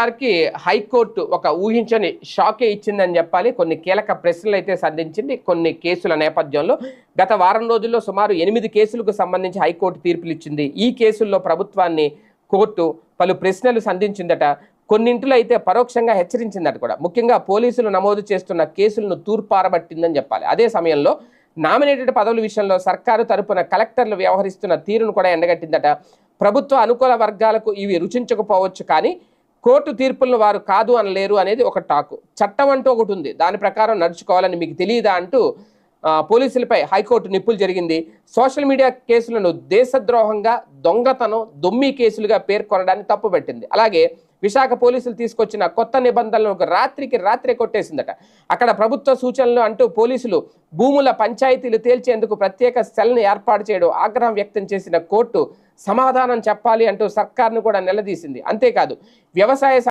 కేటీఆర్కి high court ఒక ఊహించని షాకే ఇచ్చిందని చెప్పాలి. కొన్ని కీలక ప్రశ్నలు అయితే సంధించింది. కొన్ని కేసుల నేపథ్యంలో గత వారం రోజుల్లో సుమారు 8 కేసులకు సంబంధించి హైకోర్టు తీర్పులు ఇచ్చింది. ఈ కేసుల్లో ప్రభుత్వాన్ని కోర్టు పలు ప్రశ్నలు సంధించిందట. కొన్నింటిలో అయితే పరోక్షంగా హెచ్చరించిందట కూడా. ముఖ్యంగా పోలీసులు నమోదు చేస్తున్న కేసులను తూర్పారబట్టిందని చెప్పాలి. అదే సమయంలో నామినేటెడ్ పదవుల విషయంలో సర్కారు తరపున కలెక్టర్లు వ్యవహరిస్తున్న తీరును కూడా ఎండగట్టిందట. ప్రభుత్వ అనుకూల వర్గాలకు ఇవి రుచించకపోవచ్చు, కానీ కోర్టు తీర్పులను వారు కాదు అనలేరు అనేది ఒక టాకు. చట్టం అంటూ ఒకటి ఉంది, దాని ప్రకారం నడుచుకోవాలని మీకు తెలియదా అంటూ పోలీసులపై హైకోర్టు నిప్పులు జరిగింది. సోషల్ మీడియా కేసులను దేశద్రోహంగా, దొంగతనం, దొమ్మి కేసులుగా పేర్కొనడాన్ని తప్పుపెట్టింది. అలాగే విశాఖ పోలీసులు తీసుకొచ్చిన కొత్త నిబంధనలను రాత్రికి రాత్రే కొట్టేసిందట. అక్కడ ప్రభుత్వ సూచనలు అంటూ పోలీసులు భూముల పంచాయతీలు తేల్చేందుకు ప్రత్యేక సెల్ను ఏర్పాటు చేయడం ఆగ్రహం వ్యక్తం చేసిన కోర్టు సమాధానం చెప్పాలి అంటూ సర్కార్ను కూడా నిలదీసింది. అంతేకాదు వ్యవసాయ